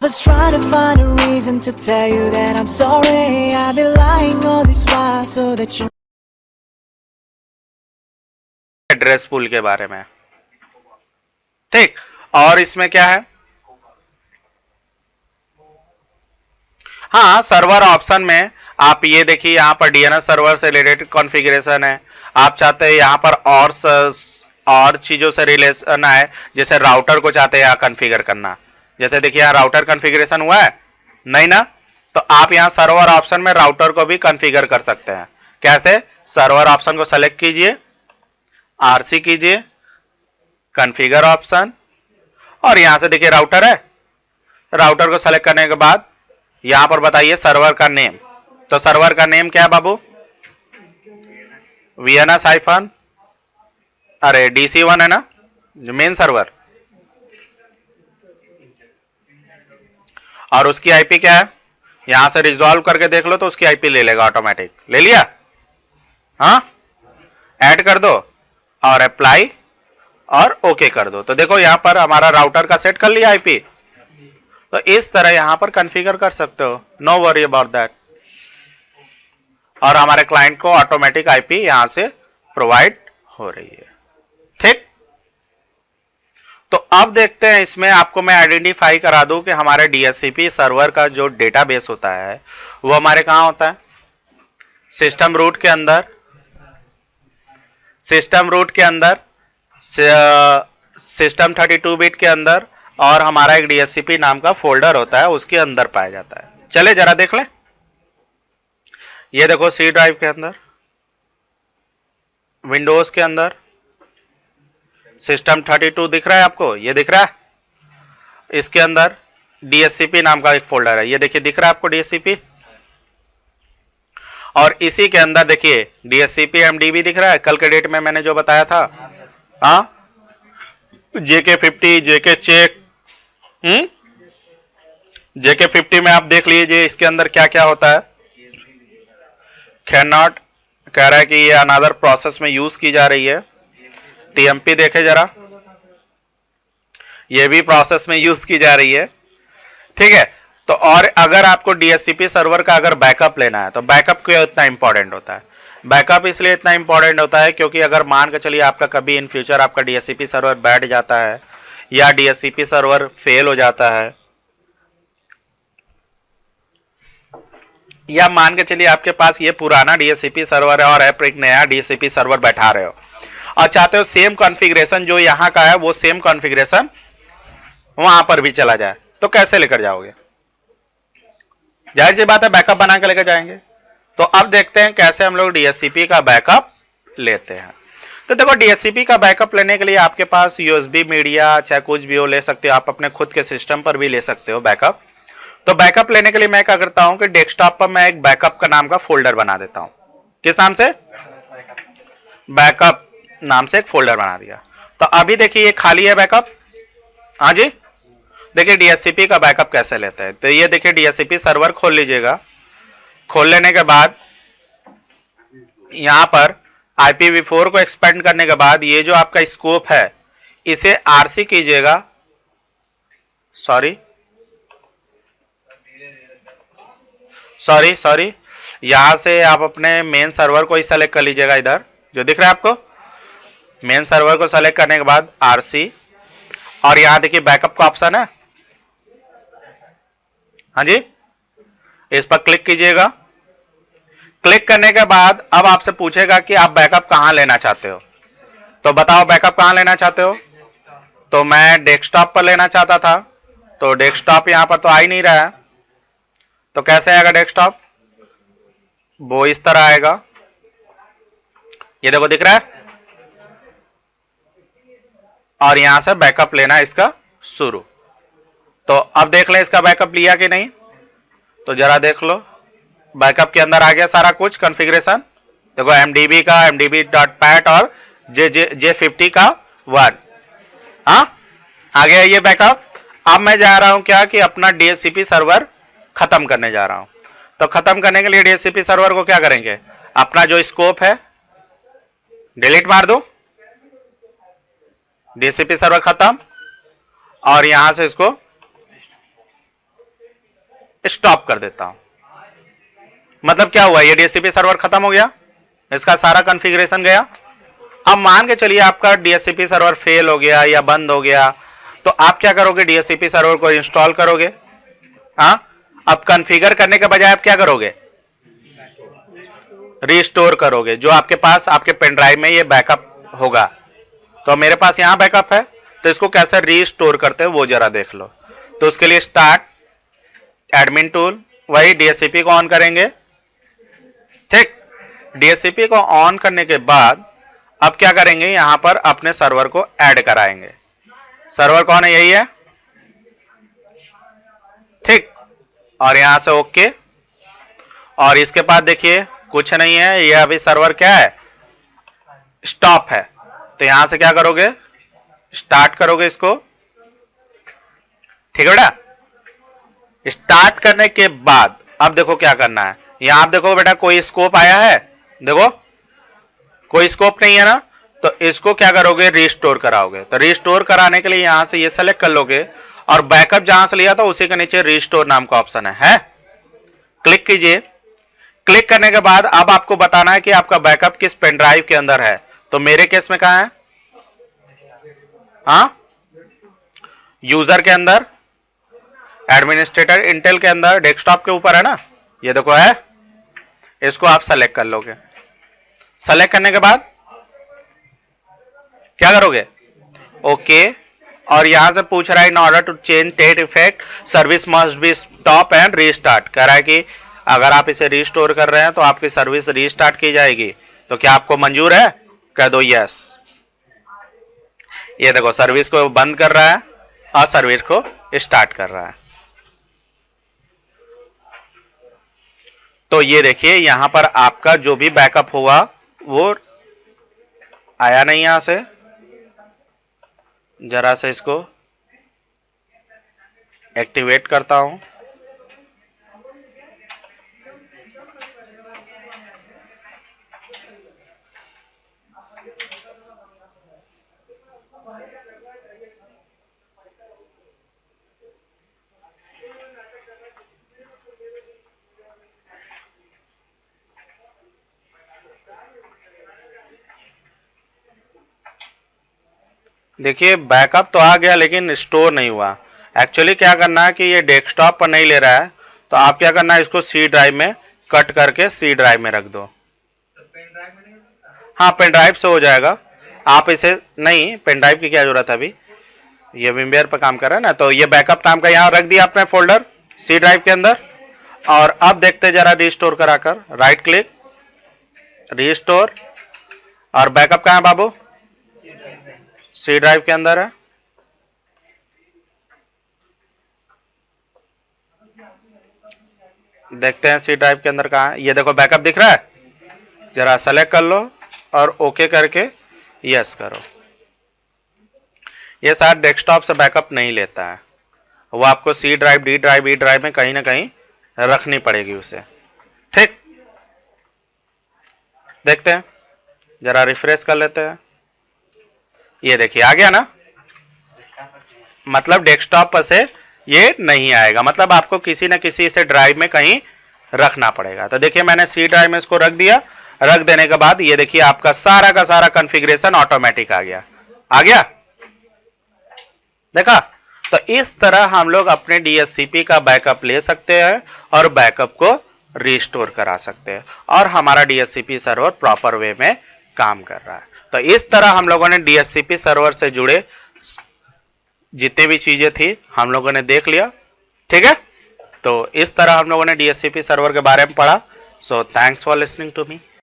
was trying to find a reason to tell you that I'm sorry. I've been lying all this while so that you address pool के बारे में, ठीक। और इसमें क्या है, हाँ सर्वर ऑप्शन में आप ये देखिए यहाँ पर डीएनएस सर्वर से रिलेटेड कॉन्फ़िगरेशन है। आप चाहते हैं यहाँ पर और चीजों से रिलेशन है, जैसे राउटर को चाहते हैं यहाँ कॉन्फ़िगर करना, जैसे देखिए यहाँ राउटर कॉन्फ़िगरेशन हुआ है नहीं ना, तो आप यहाँ सर्वर ऑप्शन में राउटर को भी कॉन्फ़िगर कर सकते हैं। कैसे, सर्वर ऑप्शन को सेलेक्ट कीजिए, आरसी कीजिए, कॉन्फ़िगर ऑप्शन, और यहां से देखिए राउटर है, राउटर को सेलेक्ट करने के बाद यहां पर बताइए सर्वर का नेम। तो सर्वर का नेम क्या है बाबू, वीएनएस हाइफन, अरे DC1 है ना जो मेन सर्वर, और उसकी आईपी क्या है, यहां से रिजॉल्व करके देख लो तो उसकी आईपी ले लेगा ऑटोमेटिक। ले लिया, हाँ ऐड कर दो और अप्लाई और ओके कर दो, तो देखो यहां पर हमारा राउटर का सेट कर लिया आईपी। तो इस तरह यहां पर कॉन्फ़िगर कर सकते हो, नो वरी अबाउट दैट, और हमारे क्लाइंट को ऑटोमेटिक आईपी यहां से प्रोवाइड हो रही है, ठीक। तो अब देखते हैं, इसमें आपको मैं आइडेंटिफाई करा दूं कि हमारे डीएचसीपी सर्वर का जो डेटाबेस होता है वो हमारे कहां होता है, सिस्टम रूट के अंदर, सिस्टम रूट के अंदर, सिस्टम 32 बिट के अंदर, और हमारा एक डीएचसीपी नाम का फोल्डर होता है उसके अंदर पाया जाता है। चले जरा देख ले, ये देखो सी ड्राइव के अंदर, विंडोज के अंदर सिस्टम 32 दिख रहा है आपको, ये दिख रहा है, इसके अंदर डीएचसीपी नाम का एक फोल्डर है, ये देखिए दिख रहा है आपको डीएचसीपी, और इसी के अंदर देखिए डीएचसीपी एमडीबी दिख रहा है, कल के डेट में मैंने जो बताया था, हाँ JK50 जेके चेक, JK50 में आप देख लीजिए इसके अंदर क्या क्या होता है। कैन नॉट कह रहा है कि ये अनदर प्रोसेस में यूज की जा रही है। टीएमपी देखे जरा, ये भी प्रोसेस में यूज की जा रही है, ठीक है। तो और अगर आपको डीएचसीपी सर्वर का अगर बैकअप लेना है तो बैकअप क्यों इतना इंपॉर्टेंट होता है, बैकअप इसलिए इतना इंपॉर्टेंट होता है क्योंकि अगर मान के चलिए आपका कभी इन फ्यूचर आपका डीएचसीपी सर्वर बैठ जाता है या डीएचसीपी सर्वर फेल हो जाता है, या मान के चलिए आपके पास ये पुराना डीएचसीपी सर्वर है और आप एक नया डीएचसीपी सर्वर बैठा रहे हो और चाहते हो सेम कॉन्फ़िगरेशन जो यहाँ का है वो सेम कॉन्फ़िगरेशन वहां पर भी चला जाए, तो कैसे लेकर जाओगे, जाहिर सी बात है बैकअप बना के लेकर जाएंगे। तो अब देखते हैं कैसे हम लोग डीएचसीपी का बैकअप लेते हैं। तो देखो डीएचसीपी का बैकअप लेने के लिए आपके पास यूएसबी मीडिया चाहे कुछ भी हो ले सकते हो, आप अपने खुद के सिस्टम पर भी ले सकते हो बैकअप। तो बैकअप लेने के लिए मैं क्या करता हूं कि डेस्कटॉप पर मैं एक बैकअप का नाम का फोल्डर बना देता हूं। किस नाम से, बैकअप नाम से एक फोल्डर बना दिया। तो अभी देखिए ये खाली है बैकअप, हाँ जी। देखिए डीएचसीपी का बैकअप कैसे लेते हैं, तो ये देखिए डीएचसीपी सर्वर खोल लीजिएगा। खोल लेने के बाद यहां पर IPv4 को एक्सपेंड करने के बाद ये जो आपका स्कोप है इसे आरसी कीजिएगा, सॉरी यहां से आप अपने मेन सर्वर को ही सेलेक्ट कर लीजिएगा, इधर जो दिख रहा है आपको मेन सर्वर को सेलेक्ट करने के बाद आरसी, और यहां देखिए बैकअप का ऑप्शन है, हाँ जी, इस पर क्लिक कीजिएगा। क्लिक करने के बाद अब आपसे पूछेगा कि आप बैकअप कहां लेना चाहते हो, तो बताओ बैकअप कहां लेना चाहते हो। तो मैं डेस्कटॉप पर लेना चाहता था, तो डेस्कटॉप यहां पर तो आ ही नहीं रहा है, तो कैसे आएगा डेस्कटॉप, वो इस तरह आएगा, ये देखो दिख रहा है, और यहां से बैकअप लेना इसका शुरू। तो अब देख ले इसका बैकअप लिया कि नहीं, तो जरा देख लो बैकअप के अंदर आ गया सारा कुछ कॉन्फ़िगरेशन, देखो एमडीबी का mdb.pat और J50 का 1, हाँ आ गया ये बैकअप। अब मैं जा रहा हूं क्या कि अपना डीएचसीपी सर्वर खत्म करने जा रहा हूं। तो खत्म करने के लिए डीएचसीपी सर्वर को क्या करेंगे, अपना जो स्कोप है डिलीट मार दो, डीएचसीपी सर्वर खत्म, और यहां से इसको स्टॉप कर देता हूं। मतलब क्या हुआ, ये डीएचसीपी सर्वर खत्म हो गया, इसका सारा कॉन्फ़िगरेशन गया। अब मान के चलिए आपका डीएचसीपी सर्वर फेल हो गया या बंद हो गया, तो आप क्या करोगे, डीएचसीपी सर्वर को इंस्टॉल करोगे। हाँ, अब कॉन्फ़िगर करने के बजाय आप क्या करोगे, रिस्टोर करोगे। जो आपके पास आपके पेन ड्राइव में ये बैकअप होगा, तो मेरे पास यहां बैकअप है, तो इसको कैसे रिस्टोर करते हैं वो जरा देख लो। तो उसके लिए स्टार्ट, एडमिन टूल, वही डीएचसीपी को ऑन करेंगे। ठीक, डीएचसीपी को ऑन करने के बाद अब क्या करेंगे, यहां पर अपने सर्वर को ऐड कराएंगे। सर्वर कौन है, यही है। ठीक, और यहां से ओके। और इसके बाद देखिए कुछ नहीं है, ये अभी सर्वर क्या है, स्टॉप है। तो यहां से क्या करोगे, स्टार्ट करोगे इसको। ठीक है बेटा, स्टार्ट करने के बाद अब देखो क्या करना है। यहां आप देखो बेटा कोई स्कोप आया है, देखो कोई स्कोप नहीं है ना, तो इसको क्या करोगे, रिस्टोर कराओगे। तो रिस्टोर कराने के लिए यहां से ये सेलेक्ट कर लोगे और बैकअप जहां से लिया था उसी के नीचे रिस्टोर नाम का ऑप्शन है? क्लिक कीजिए। क्लिक करने के बाद अब आपको बताना है कि आपका बैकअप किस पेन ड्राइव के अंदर है। तो मेरे केस में कहां है, हाँ, यूजर के अंदर, एडमिनिस्ट्रेटर इंटेल के अंदर, डेस्कटॉप के ऊपर है ना, ये देखो है। इसको आप सेलेक्ट कर लोगे। सेलेक्ट करने के बाद क्या करोगे, ओके। और यहां से पूछ रहा है in order to change take effect service must be stop and restart. कह रहा है कि अगर आप इसे रीस्टोर कर रहे हैं तो आपकी सर्विस रीस्टार्ट की जाएगी। तो क्या आपको मंजूर है, कह दो यस। ये देखो सर्विस को बंद कर रहा है और सर्विस को स्टार्ट कर रहा है। तो ये देखिए यहां पर आपका जो भी बैकअप होगा वो आया नहीं। यहां से जरा से इसको एक्टिवेट करता हूं। देखिए बैकअप तो आ गया लेकिन स्टोर नहीं हुआ। एक्चुअली क्या करना है कि ये डेस्कटॉप पर नहीं ले रहा है, तो आप क्या करना है, इसको सी ड्राइव में कट करके सी ड्राइव में रख दो। हाँ, पेन ड्राइव से हो जाएगा। आप इसे नहीं, पेन ड्राइव की क्या जरूरत है, अभी ये विमवेयर पर काम कर रहा है ना। तो ये बैकअप नाम का यहाँ रख दिया आपने फोल्डर सी ड्राइव के अंदर। और अब देखते जरा रिस्टोर कराकर, राइट क्लिक, रिस्टोर, और बैकअप कहाँ है बाबू, सी ड्राइव के अंदर है। देखते हैं सी ड्राइव के अंदर कहाँ है। ये देखो बैकअप दिख रहा है, जरा सेलेक्ट कर लो और ओके करके यस करो। ये शायद डेस्कटॉप से बैकअप नहीं लेता है, वो आपको C drive, D drive, E drive में कहीं ना कहीं रखनी पड़ेगी उसे। ठीक, देखते हैं, जरा रिफ्रेश कर लेते हैं। ये देखिए आ गया ना, मतलब डेस्कटॉप पर से ये नहीं आएगा, मतलब आपको किसी न किसी से ड्राइव में कहीं रखना पड़ेगा। तो देखिए मैंने सी ड्राइव में इसको रख दिया। रख देने के बाद ये देखिए आपका सारा का सारा कॉन्फ़िगरेशन ऑटोमेटिक आ गया। आ गया, देखा। तो इस तरह हम लोग अपने डीएचसीपी का बैकअप ले सकते हैं और बैकअप को रिस्टोर करा सकते हैं और हमारा डीएचसीपी सर्वर प्रॉपर वे में काम कर रहा है। तो इस तरह हम लोगों ने डीएचसीपी सर्वर से जुड़े जितने भी चीजें थी हम लोगों ने देख लिया। ठीक है, तो इस तरह हम लोगों ने डीएचसीपी सर्वर के बारे में पढ़ा। So thanks for listening to me.